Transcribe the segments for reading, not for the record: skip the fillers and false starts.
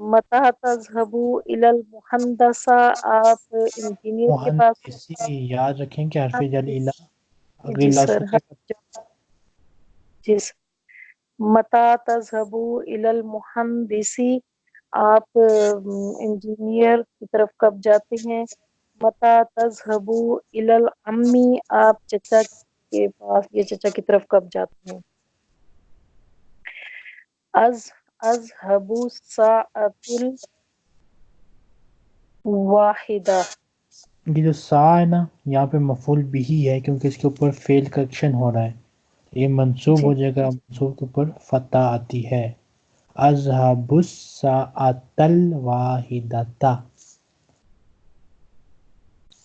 متا تذهبوا الى المهندسہ، آپ انجینئر کے پاس؟ مہندسی یاد رکھیں کہ حرف جر الہ جی اگلی لفظ سر، کو کیا کرتا جی سر، متا تذهبوا الى المهندسی، آپ انجینئر کی طرف کب جاتے ہیں؟ متا تذهبوا الى العمی، آپ چچا کے پاس یا چچا کی طرف کب جاتے ہیں؟ اذهب الساعة الواحدہ، یہ جو سا ہے نا یہاں پہ مفعول بھی ہے کیونکہ اس کے اوپر فعل کا ایکشن ہو رہا ہے، یہ منصوب جی ہو جائے گا، منصوب کے اوپر فتح آتی ہے، اذهب الساعة الواحدۃ۔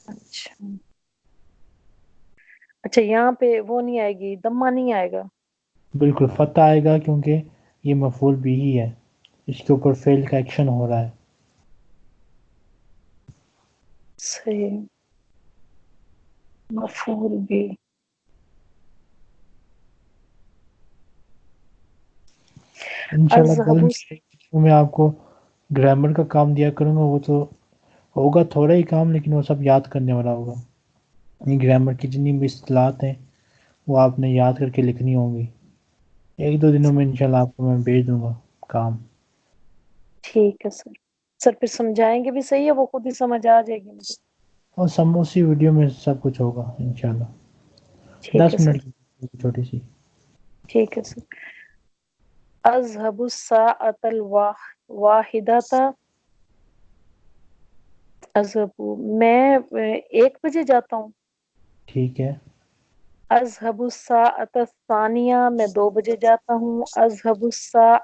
اچھا اچھا، یہاں پہ وہ نہیں آئے گی، دمہ نہیں آئے گا؟ بالکل فتح آئے گا کیونکہ یہ مفعول بھی ہے، اس کے اوپر فعل کا ایکشن ہو رہا ہے۔ صحیح، مفعول بھی۔ انشاءاللہ اذهب کل میں آپ کو گرامر کا کام دیا کروں گا، وہ تو ہوگا تھوڑا ہی کام لیکن وہ سب یاد کرنے والا ہوگا، یہ گرامر کی جتنی بھی اصطلاحات ہیں وہ آپ نے یاد کر کے لکھنی ہوں گی، ایک دو دنوں میں انشاءاللہ آپ کو میں بھیج دوں گا کام۔ ٹھیک ہے سر، سر پھر سمجھائیں گے بھی صحیح ہے، وہ خود ہی سمجھ آ جائے گی مجھے؟ اور سب اسی ویڈیو میں سب کچھ ہوگا انشاءاللہ، ٹھیک ہے 10 سر، منٹ کی چھوٹی سی۔ ٹھیک ہے سر۔ اذهب الساعة الواحدة، اذهب میں 1 بجے جاتا ہوں۔ ٹھیک ہے، اذهب الساعة الثانية، میں 2 بجے جاتا ہوں۔ اذهب الساعة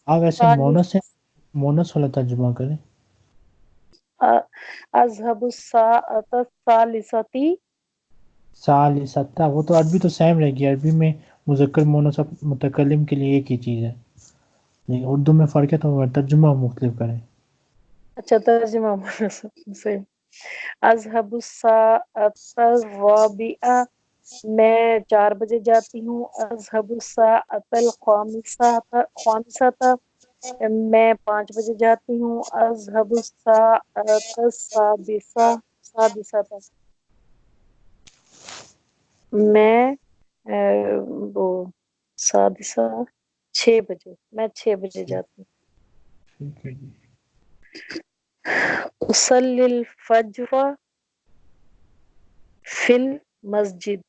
آپ ایسے الثالثة، مونس ہے، مونس والا ترجمہ کریں۔ اذهب الساعة الثالثة، ثالثہ، وہ تو عربی تو سیم رہے گی، عربی میں مذکر مونس متکلم کے لیے ایک ہی چیز ہے، لیکن اردو میں فرق ہے تو ترجمہ مختلف کریں۔ اچھا ترجمہ صحیح۔ اذهب الساعة الرابعة، میں 4 بجے جاتی ہوں۔ اذهب الساعة الخامسة، میں 5 بجے جاتی ہوں۔ اذهب الساعة السادسة، میں وہ سادسہ 6 بجے، میں 6 بجے جاتی ہوں۔ ٹھیک ہے جی، اصلی الفجر فی المسجد،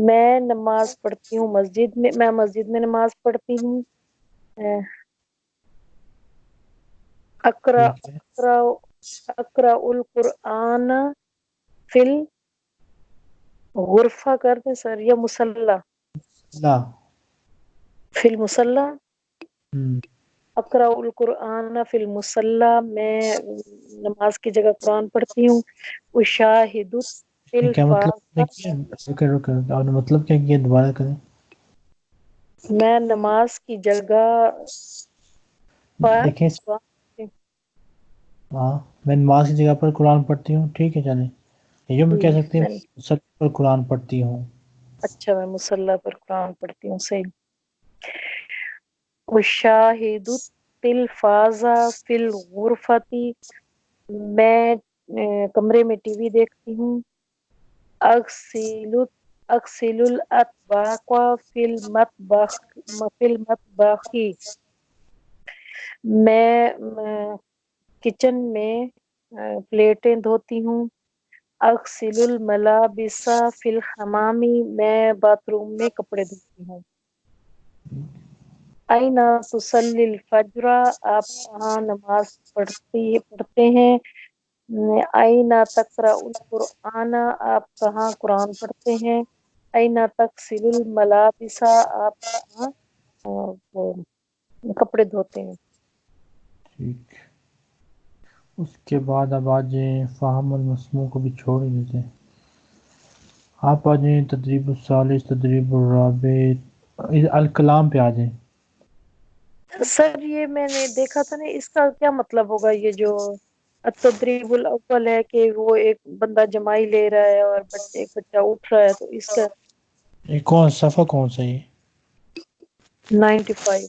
میں نماز پڑھتی ہوں مسجد میں، میں مسجد میں نماز پڑھتی ہوں۔ اقرا ٹھیک ہے، اقرا اقرا القرآن فی الغرفہ کر دیں سر، یا مصلی؟ لا، فی المصلی، ہم، اقرا القرآن فی المصلی، میں نماز کی جگہ قرآن پڑھتی ہوں۔ اشاہد کیا مطلب التلفاظ، کیا؟ رکے آپ نے مطلب کیا کیا، دوبارہ کریں۔ میں نماز کی جگہ پر دیکھیں قرآن، ہاں، میں نماز کی جگہ پر قرآن پڑھتی ہوں، ٹھیک ہے چلیں، یہ میں کہہ سکتے ہیں سب پر قرآن پڑھتی ہوں۔ اچھا میں مصلی پر قرآن پڑھتی ہوں، صحیح۔ اشاہد التلفاظ فی الغرفۃ، میں کمرے میں ٹی وی دیکھتی ہوں۔ اغسل الاطباق فی المطبخ، میں کچن میں پلیٹیں دھوتی ہوں۔ اغسل الملابس فی الحمام، میں باتھ روم میں کپڑے دھوتی ہوں۔ این تصلی الفجر، آپ کہاں نماز پڑھتے ہیں؟ این تقرأ القرآن، آپ کہاں قرآن پڑھتے ہیں؟ این تغسل الملابس، آپ کہاں وہ کپڑے دھوتے ہیں؟ ٹھیک، اس کے بعد اب آ جائیں، فہم المسموع کو بھی چھوڑ ہی دیتے ہیں، آپ آ جائیں تدریب الثالث، تدریب الرابع، الکلام پہ آ جائیں۔ سر یہ میں نے دیکھا تھا نا، اس کا کیا مطلب ہوگا؟ یہ جو التدریب الاول ہے کہ وہ ایک بندہ جمائی لے رہا ہے اور ایک بچہ اٹھ رہا ہے، تو اس کا یہ کون صفحہ کون سا ہے؟ 95.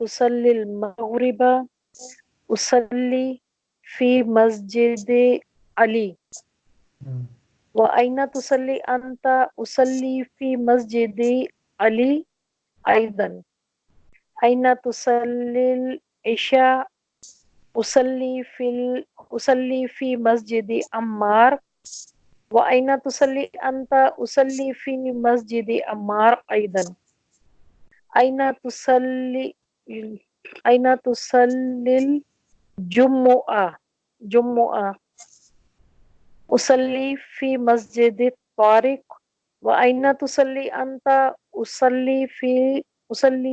تصلي المغرب أصلي في مسجد علي وأين تصلي أنت أصلي في مسجد علي أيضا أين تصلي العشاء أصلي في مسجد عمار وأين تصلي أنت أصلي في مسجد عمار أيضا أين تصلي الجمعة أصلي في مسجد الطارق وأين تصلي أنت أصلي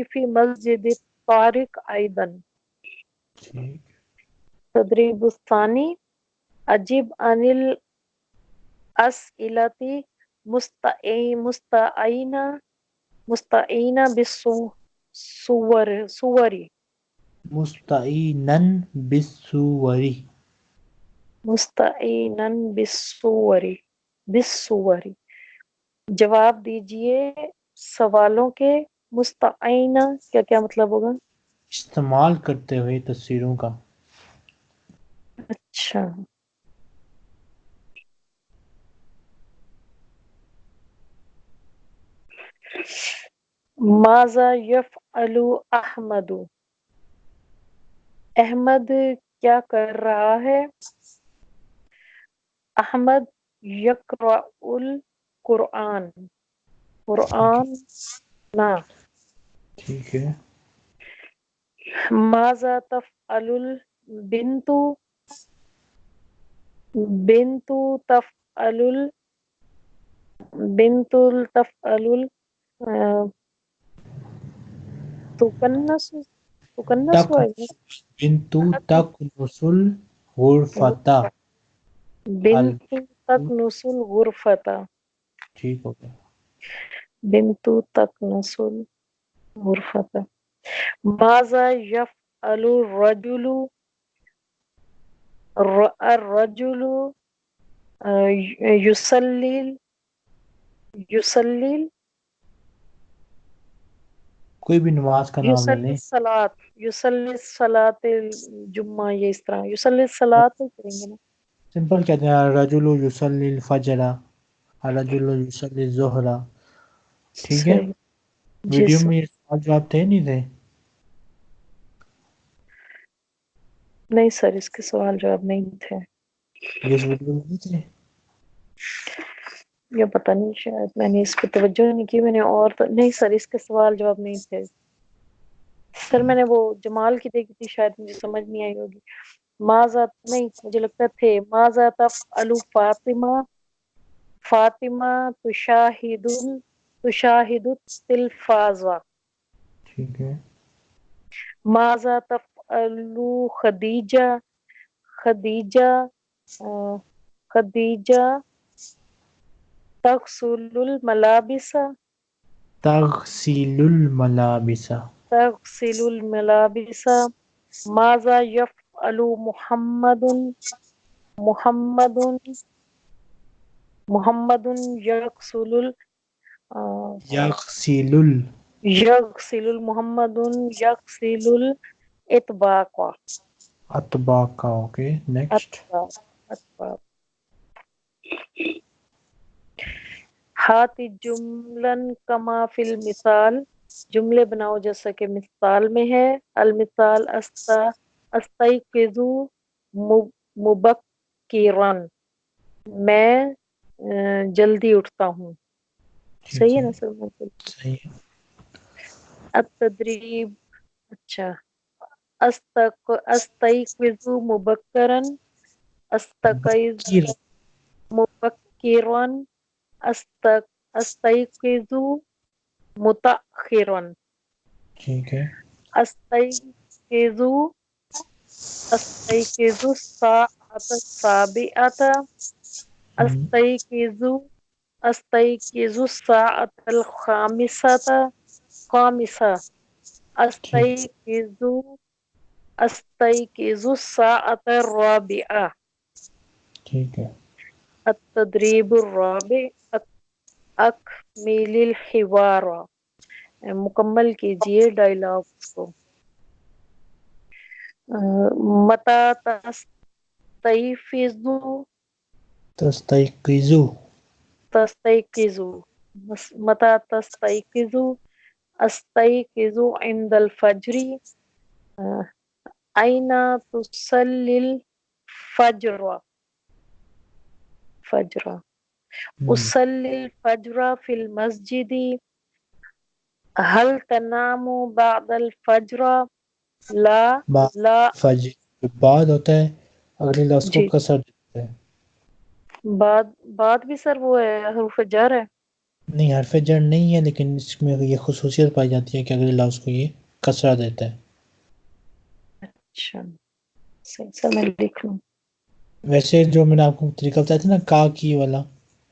في مسجد الطارق أيضا تدريب الثاني أجب عن الأسئلة مستعينة بالصور مستعیناً بالصور مستعینا بالصور جواب دیجئے سوالوں کے مستعینہ کیا کیا مطلب ہوگا استعمال کرتے ہوئے تصویروں کا اچھا ماذا یفعل احمد احمد کیا کر رہا ہے احمد یقرأ القرآن قرآن نا ٹھیک ہے ماذا تفعل البنت بنت تفعل تکنس تک ہے بنتو تکنس الغرفۃ بنت تکنس الغرفۃ ٹھیک ہو گیا بنت تکنس الغرفۃ ماذا يفعل الرجل يصلي کوئی بھی نماز کا نام لے لیں يصلي الصلاة الجمعہ یہ اس طرح يصلي الصلاة کریں گے نا سمپل کہتے ہیں الرجل یصلی الفجر الرجل یصلی الظہر ٹھیک ہے صحیح جی ویڈیو سر میں یہ سوال جواب تھے نہیں تھے نہیں سر اس کے سوال جواب نہیں تھے یہ اس ویڈیو میں نہیں تھے یا پتہ نہیں شاید میں نے اس پہ توجہ نہیں کی میں نے اور نہیں سر اس کے سوال جواب نہیں تھے سر میں نے وہ جمال کی دیکھی تھی شاید مجھے سمجھ نہیں آئی ہوگی ماذا نہیں مجھے لگتا تھے ماذا تفعل فاطمہ تشاہد التلفاز ٹھیک ہے ماذا تفعل خدیجہ تغسل الملابس تغسیل الملابس ماذا يفعل محمد يغسل محمد يغسل الاطباق اطباق اوکے نیکسٹ اطباق ہاتھ جملن کما فی المثال جملے بناؤ جیسا کہ مثال میں ہے المثال استيقظ مبکرا میں جلدی اٹھتا ہوں صحیح ہے نا سر صحیح ہے التدریب اچھا استيقظ مبکرا استيقظ مبکرا استيقظ متأخرا ٹھیک ہے استيقظ الساعة السابعة استيقظ الساعة الخامسة استيقظ الساعة الرابعة ٹھیک ہے التدریب الرابع اکمل الحوار مکمل کیجئے ڈائلاگس کو متى تستيقظ تستيقظ تستيقظ متى تستيقظ أستيقظ عند الفجر. أين تصلي الفجر فجر أصلي الفجر في المسجد. هل تنام بعد الفجر؟ لا لا فجر بعد ہوتا ہے اگلے لفظ کو جی کسر دیتا ہے. بعد بھی سر وہ ہے حروف جر ہے. نہیں حرف جر نہیں ہے لیکن اس میں یہ خصوصیت پائی جاتی ہے کہ اگلے لفظ کو یہ کسرہ دیتا ہے. اچھا صحیح سر میں لکھ لوں. ویسے جو میں نے آپ کو طریقہ بتایا تھا نا کا کی والا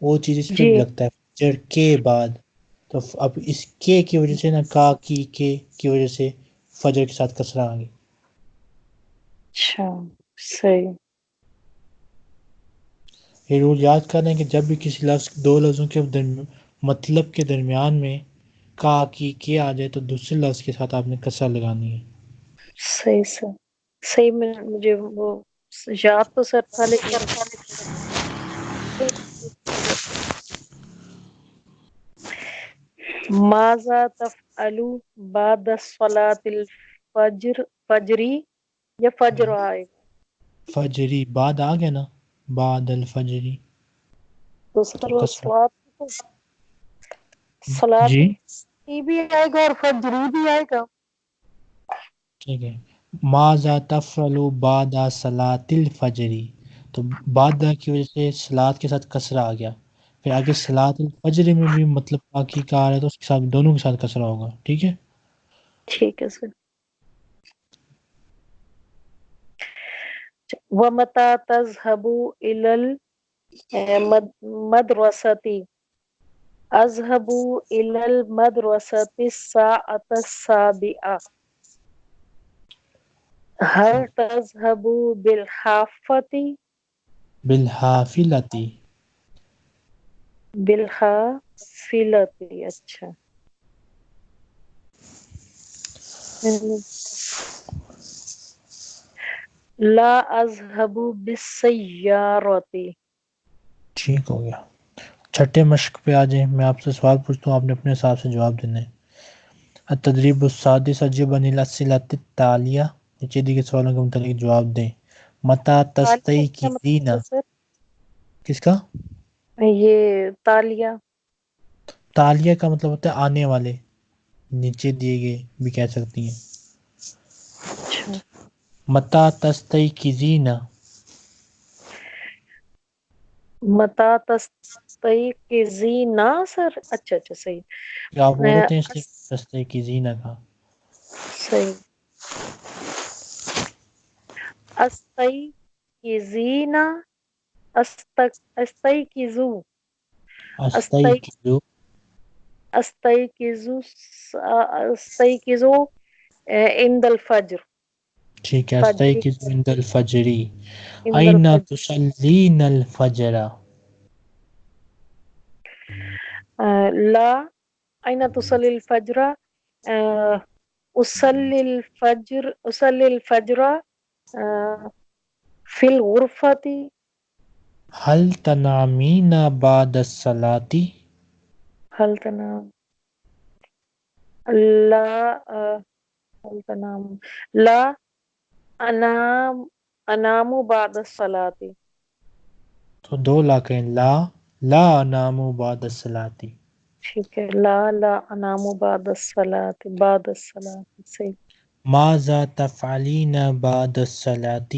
وہ چیز اس پہ جی بھی لگتا ہے جر کے بعد. تو اب اس کے کی وجہ سے نا کا کی وجہ سے فجر کے ساتھ کسرہ آ گئی. اچھا صحیح. یہ رول یاد کر رہے ہیں کہ جب بھی کسی لفظ دو لفظوں کے مطلب کے درمیان میں کا کی کے آ جائے تو دوسرے لفظ کے ساتھ آپ نے کسرہ لگانی ہے. صحیح سر صحیح. میں مجھے وہ یاد تو سر تھا لیکن ماذا تفعل بعد صلاة فجری یا فجر آئے فجری بعد آ گیا نا بعد الفجری تو تو سر وہ کسرہ. صلاة جی بھی آئے گا اور فجری بھی آئے گا. ٹھیک ہے. ماذا تفعل بعد صلاة الفجری تو بعد کی وجہ سے صلاۃ کے ساتھ کسرہ آ گیا. پھر آگے صلاۃ الفجر میں بھی مطلب باقی کا آ رہا ہے تو اس کے ساتھ دونوں کے ساتھ کسرہ ہوگا. ٹھیک ہے. ٹھیک ہے سر. وَمَتَى تَذْهَبُ إِلَى الْمَدْرَسَةِ أَذْهَبُ إِلَى الْمَدْرَسَةِ السَّاعَةَ السَّابِعَةَ. هل تذهب بالحافة بالحافلتی بالحافلة. اچھا لا اذهب بالسيارة. ٹھیک ہو گیا. چھٹے مشق پہ آ جائیں. میں آپ سے سوال پوچھتا ہوں آپ نے اپنے حساب سے جواب دینا ہے. التدریب السادس اجب عن الاسئلۃ التالیہ نیچے دیے گئے سوالوں کے متعلق جواب دیں. متی تالیہ کیا تستیقظین مطلب ہے سر؟ کس کا؟ یہ تالیہ تالیہ کا مطلب ہوتا ہے آنے والے. نیچے دیے گئے بھی کہہ سکتی ہیں. اچھا متی تستیقظین متا تستيقظين سر. اچھا اچھا صحیح آپ عورت ہیں اس لیے تستیقظین کا. صحیح. استيقظين استيقظوا استیقظوا استيقظوا عند الفجر. ٹھیک ہے. فجر استیقظوا عند الفجر عند این الفجر. تصلین الفجر. لا أين تصلي الفجر؟ أصلي الفجر في الغرفة. هل تنامین بعد الصلاة هل تنام؟ لا هل تنام؟ لا أنام بعد الصلاة. تو دو لا کہیں لا انام بعد الصلاة. ٹھیک ہے. لا أنام بعد الصلاة صحیح. ماذا تفعلین بعد الصلاة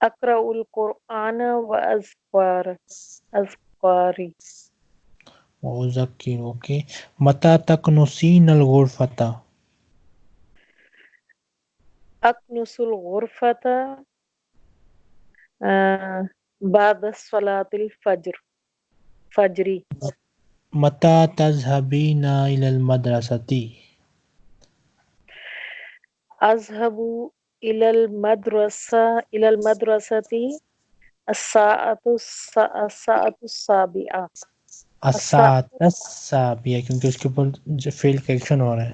أقرأ القرآن وأذكاري. وذکر. اوکے. متی تکنسین الغرفة أكنس الغرفة بعد صلاة الفجر. متی تذهبین إلی المدرسة أذهب إلى المدرسة الساعة السابعة. الساعة السابعة کیونکہ اس کے اوپر فعل کا ایکشن ہو رہا ہے.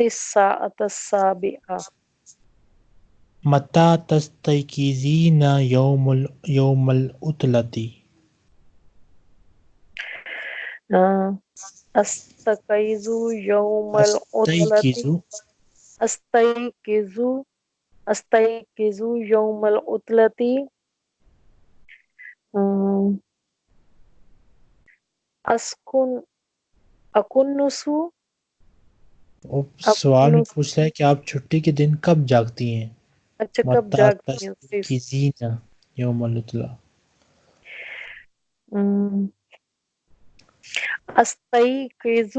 الساعة السابعة متى تستيقظين يوم العطلة؟ أستيقظ يوم العطلة أستيقظ أستيقظ أستيقظ يوم العطلة أسكن أكنس وہ سوال میں أكنس پوچھ رہا ہے کہ آپ چھٹی کے دن کب جاگتی ہیں؟ اچھا کب متى جاگتی ہوں تستيقظين يوم العطلة؟ أستيقظ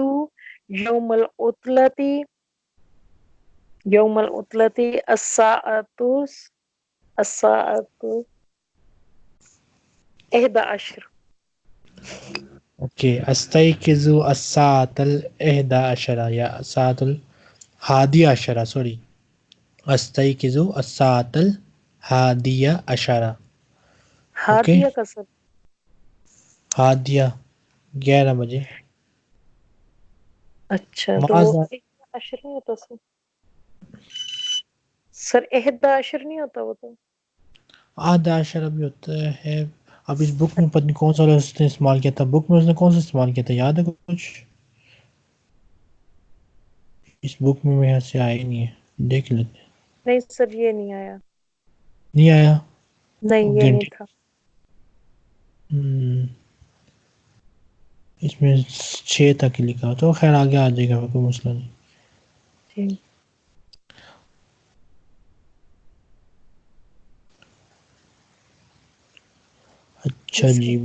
يوم العطلة الساعة 11. اوکے استيقظ الساعة الإحدى عشرة یا الساعة الحادية عشرة سوری استيقظ الساعة الحادية عشرة اوکے ہادیہ کا سر حادیہ 11 بجے اچھا تو وہ ماذا 11 نہیں ہوتا سر 11 نہیں ہوتا وہ تو آدھا عشرہ بھی ہوتا ہے اب اس بک میں پتہ نہیں کون سا لفظ اس نے استعمال کیا تھا بک میں اس نے کون سا استعمال کیا تھا یاد ہے کچھ اس بک میں میرے سے آیا ہی نہیں ہے دیکھ لیتے ہیں نہیں سر یہ نہیں آیا نہیں آیا نہیں یہ نہیں گھنٹے تھا اس میں 6 تک ہی لکھا تو خیر آگے آ جائے گا کوئی مسئلہ نہیں جی اچھا جی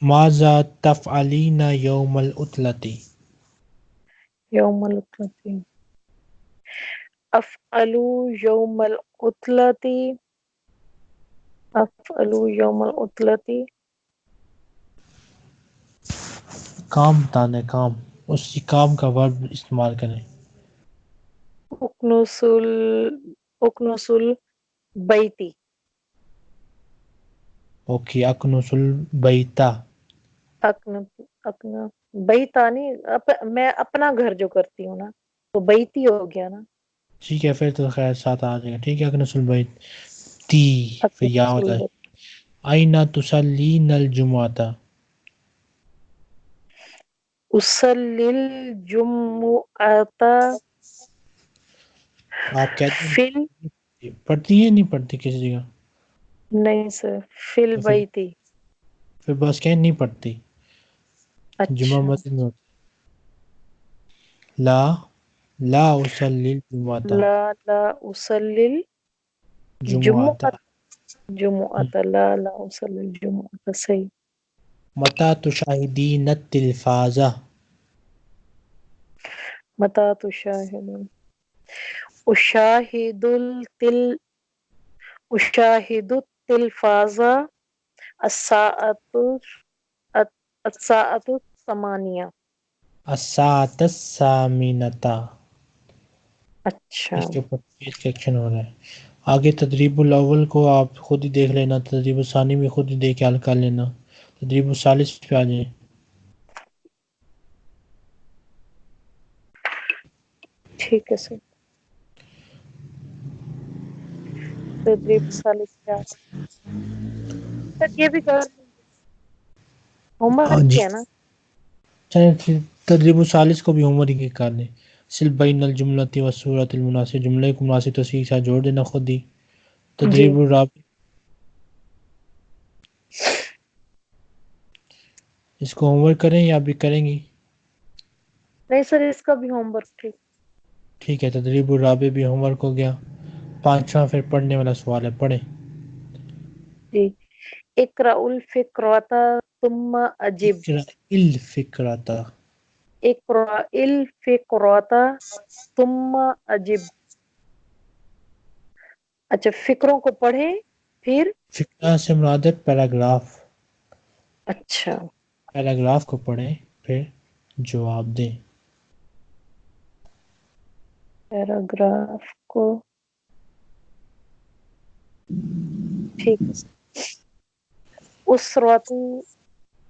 ماذا تفعلین یوم العطلة یوم العطلة افعل یوم العطلة افعل یوم العطلة کام بتانا ہے کام اسی کام کا ورب استعمال کریں اکنس البیتی اوکے اکنس البیتا اپنا بیتا نہیں میں اپنا گھر جو کرتی ہوں نا تو بیتی ہو گیا نا ٹھیک ہے پھر تو خیر ساتھ آ جائے گا ٹھیک ہے اکنس البیت تی پھر یا اکنس ہوتا ہے البیت آئینہ تصلین الجمعہ اصلی الجمعہ آپ کہتے فل ہیں پڑھتی ہیں نہیں پڑھتی کسی جگہ نہیں سر فل تو بیتی پھر بس کہیں نہیں پڑھتی جمعہ اچھا مسجد میں ہوتی لا اصلی الجمعہ لا اصلی جمعہ الجمعہ لا اصلی الجمعہ صحیح متى تشاهدين التلفاز متى تشاهد أشاهد التلفاز الساعة 8. الساعة الثامنة اچھا اس کے اوپر پیج کا ایکشن ہو رہا ہے آگے تدریب الاول کو آپ خود ہی دیکھ لینا تدریب الثانی بھی خود ہی دیکھ کے حل کر لینا تدریب الثالث پہ آ جائیں ٹھیک ہے سر تدریب سالس کیا سر یہ بھی کر ہوم ورک جی کیا نا چلیں پھر تدریب الثالث کو بھی ہوم ورک کر لیں سل بین الجملۃ والصورۃ المناسب جملے کو مناسب تصحیح کے ساتھ جوڑ دینا خود ہی جی تدریب الرابع اس کو ہوم ورک کریں یا بھی کریں گی نہیں سر اس کا بھی ہوم ورک ٹھیک ٹھیک ہے تدریب الرابع بھی ہوم ورک ہو گیا پانچواں پھر پڑھنے والا سوال ہے پڑھیں جی اقرأ الفقرات ثم اجب اقرأ الفقرۃ اقرأ الفقرات ثم اجب اچھا فکروں کو پڑھیں پھر فقرہ سے مراد ہے پیراگراف اچھا پیراگراف کو پڑھیں پھر جواب دیں پیراگراف کو ٹھیک ہے اسرۃ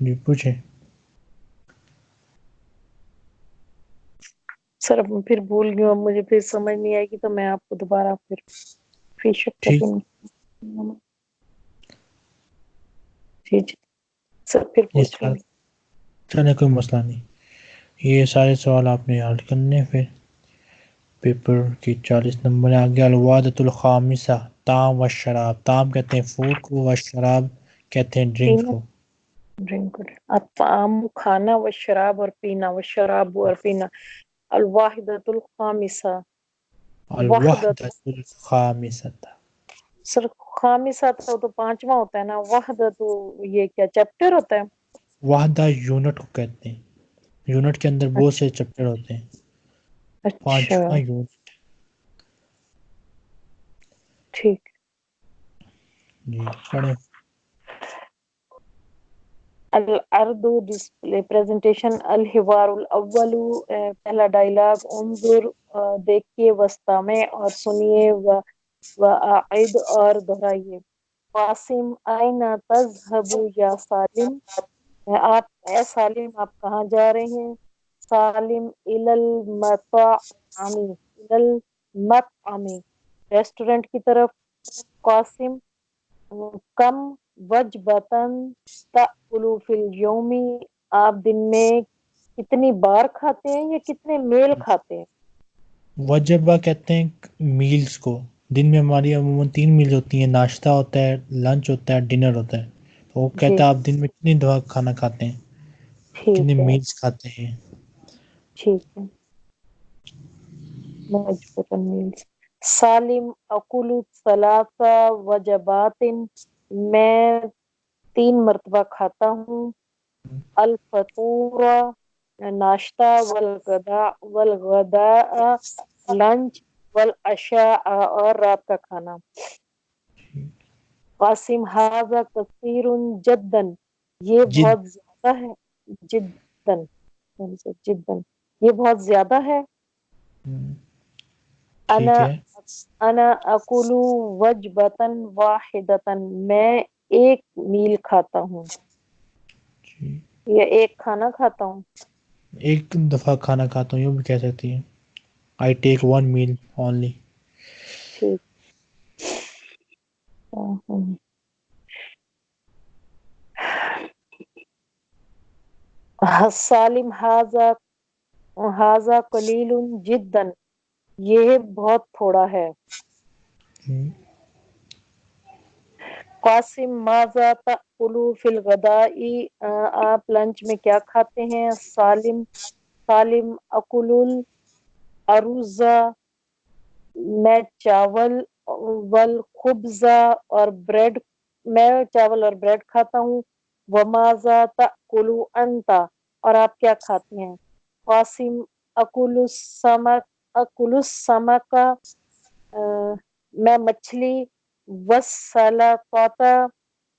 جی پوچھیں. سر اب پھر بھول گئی ہوں, مجھے پھر سمجھ نہیں آئے گی تو میں آپ کو دوبارہ پھر فی شک ٹھیک. جی جی سر پھر پوچھ لیں. چلے کوئی مسئلہ نہیں. یہ سارے سوال آپ نے یاد کرنے. پھر پیپر کی 40 نمبر آگے الوادۃ الخامسہ طعام و شراب. طعام کہتے ہیں فوڈ کو, و شراب کہتے ہیں ڈرنک کو. ڈرنک الطعام کھانا, و شراب اور پینا, و شراب اور پینا. الواحدۃ الخامسہ الوحدۃ الخامسہ. سر خامسہ تو پانچواں ہوتا ہے نا, وحدہ تو یہ کیا چیپٹر ہوتا ہے؟ وحدہ یونٹ کو کہتے ہیں. یونٹ کے اندر بہت سے چیپٹر ہوتے ہیں. اچھا 5واں یونٹ. ٹھیک. جی پڑھیں. العرض ڈسپلے پریزنٹیشن. الحوار الاول پہلا ڈائلاگ. انظر دیکھیے, وسطامے اور سنیے, وعید اور دہرائیے. قاسم آئین تذهب یا سالم. آپ اے سالم آپ کہاں جا رہے ہیں؟ سالم الی المطعم ریسٹورنٹ کی طرف. قاسم کم وجبتن تأکلوا فی اليوم. آپ دن میں کتنی بار کھاتے ہیں یا کتنے میل کھاتے ہیں؟ وجبہ کہتے ہیں میلز کو. دن میں ہماری عموماً 3 میلز ہوتی ہیں. ناشتہ ہوتا ہے, لنچ ہوتا ہے, ڈنر ہوتا ہے. تو وہ جی کہتا ہے آپ دن میں کتنی دفعہ کھانا کھاتے ہیں, کتنے ٹھیک ہے میلز کھاتے ہیں. ٹھیک ہے. وجبتن میلز. سالم اکل ثلاث وجبات. میں 3 مرتبہ کھاتا ہوں. الفطور ناشتہ, والغداء لنچ, والعشاء اور رات کا کھانا. قاسم ھذا کثیر جدا. یہ جد. بہت زیادہ ہے. جدا جدا یہ بہت زیادہ ہے. ٹھیک ہے. انا اکل وجبتا واحدتا. میں ایک میل کھاتا ہوں جی. یا ایک کھانا کھاتا ہوں. ایک دفعہ کھانا کھاتا ہوں, یوں بھی کہہ سکتی ہیں. I take one meal only. ٹھیک. سالم ھذا قلیل جدا. یہ بہت تھوڑا ہے. قاسم ماذا تأکل فی الغداء. آپ لنچ میں کیا کھاتے ہیں؟ سالم اکل الارز. میں چاول والخبز اور بریڈ. میں چاول اور بریڈ کھاتا ہوں. وماذا تأکل انت. اور آپ کیا کھاتے ہیں؟ قاسم اکل السمک. میں مچھلی. والسلطۃ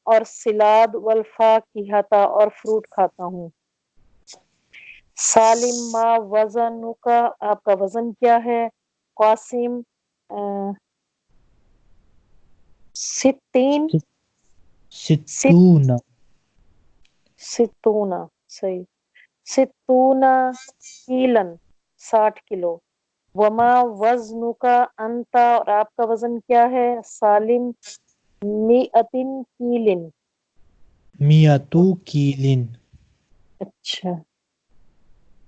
اور سلاد. والفاکہۃ اور فروٹ کھاتا ہوں. سالم ما وزنک. آپ کا وزن کیا ہے؟ قاسم 60. 60. صحیح. 60 کیلن 60 کلو. وما وزنک انت. اور آپ کا وزن کیا ہے؟ سالم 100 کیلن. 100 کیلن. اچھا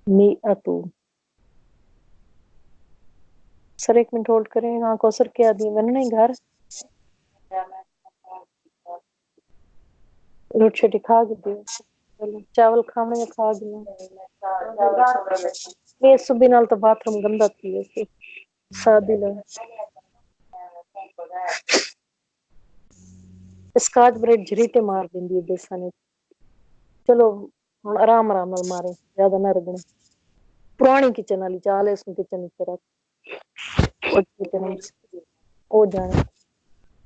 100. سر 1 منٹ ہولڈ کریں. ہاں کوثر کیا دی میں نے نہیں گھر روٹی شوٹی کھا گئی. چاول کھانے یا کھا گیا. یہ صبح نال تو باتھ روم گندا تھی ویسے سادی لے اسکاچ برائٹ جھریٹے مار دیندی ہے بیسن. چلو ہن آرام آرام نال مارے, زیادہ نہ رگڑے. پرانی کچن والی چال ہے, اس میں کچن رکھ او جانے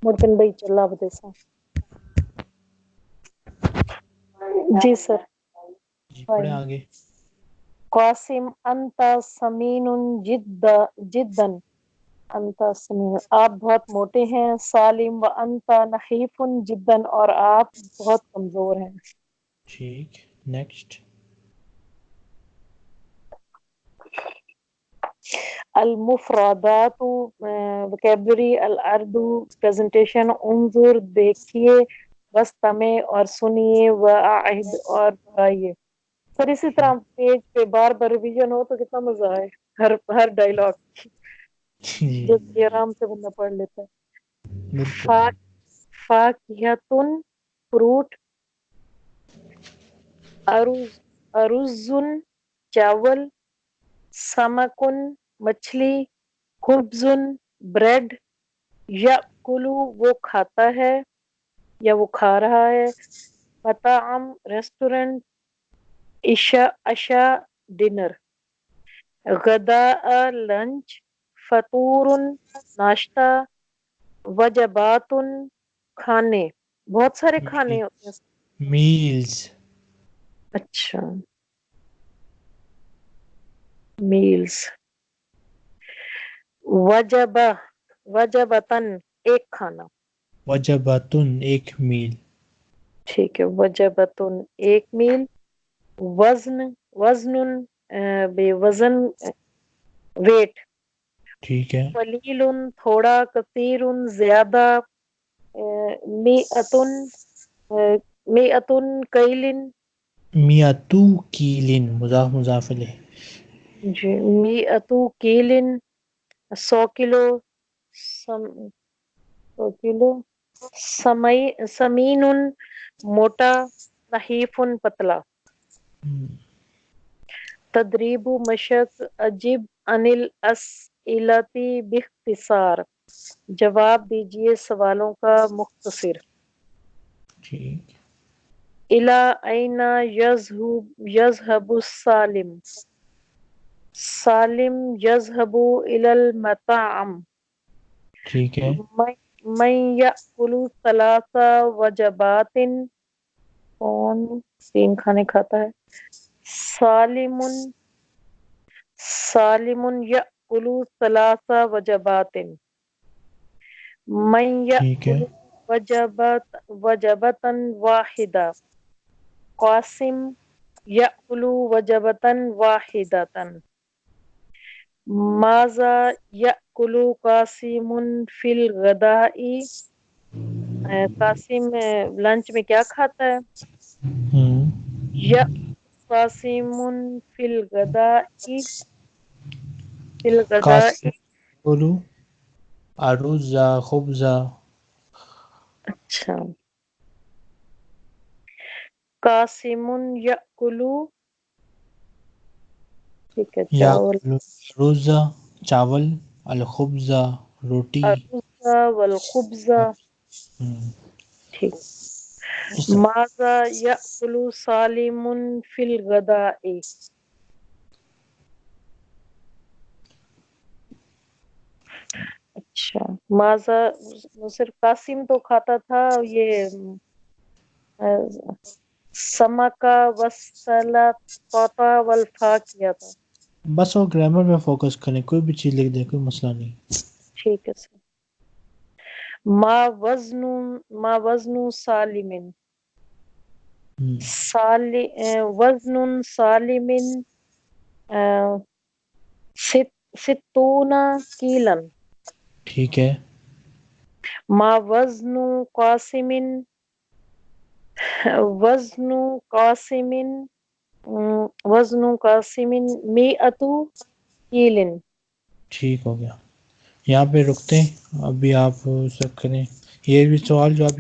مڑکن بھائی چلا بتے سا. جی سر. جی پڑھیں آگے. قاسم انت سمین جدا. انت سمیع، آپ بہت موٹے ہیں. سالم و انت نحیف جدا، اور آپ بہت کمزور ہیں. ٹھیک. نیکسٹ. المفردات وکیبلری. الارض پریزنٹیشن. انظر دیکھیے. واستمع اور سنیے. واعد اور دہرائیے. سر اسی طرح پیج پہ بار بار ریویژن ہو تو کتنا مزہ آئے. ہر ڈائلاگ جی جو کہ آرام سے بندہ پڑھ لیتا ہے. بالکل. فاکہۃن فروٹ. ارزن چاول. سمکن مچھلی. خبزن بریڈ. یاکلو وہ کھاتا ہے یا وہ کھا رہا ہے. مطعم ریسٹورنٹ. عشاء ڈنر. غداء لنچ. فطور ناشتہ. وجبات کھانے. بہت سارے کھانے ہوتے ہیں. میلز. اچھا میلز. وجبتن ایک کھانا. وجباتن ایک میل. ٹھیک ہے. وجبتن ایک میل. وزن بے وزن ویٹ. ٹھیک ہے. قلیل تھوڑا. کثیر زیادہ. میئتن کیلن. میاتو کیلن مضاف مضاف الیہ. جی. میئتو کیلن 100 کلو. 100 کلو. سمین موٹا. نحیف پتلا. تدریب مشق. اجب عن الاسئلۃ باختصار. جواب دیجیے سوالوں کا مختصر. ٹھیک. الی این یذهب السالم. سالم یذهب الی المطعم. ٹھیک ہے. من یأکل 3 وجبات. کون 3 کھانے کھاتا ہے. سالم یأکل 3 وجبات. من ٹھیک ہے. یأکل وجبة واحدة. قاسم یأکل وجبة واحدة. ماذا یأکل قاسم فی الغداء. قاسم لنچ میں کیا کھاتا ہے. قاسم فی الغداء. بولو. ارز خبز. اچھا. قاسم یأکل. ٹھیک ہے. یا چاول. رز چاول. الخبز روٹی. الرز والخبز. ٹھیک. اس طرح. ماذا یأکل سالم فی الغداء. اچھا. ماذا صرف قاسم تو کھاتا تھا یہ سمکا والسلطہ والفاکہہ تھا. بس وہ گرامر میں فوکس کریں. کوئی بھی چیز لکھ دیں کوئی مسئلہ نہیں. ٹھیک ہے سر. ما وزن سالم. وزن سالم 60 کیلا. ٹھیک ہے. ما وزن قاسم. وزن قاسم 100 کیلن. ٹھیک ہو گیا. یہاں پہ رکتے ہیں. ابھی آپ سب کریں. یہ بھی سوال جو آپ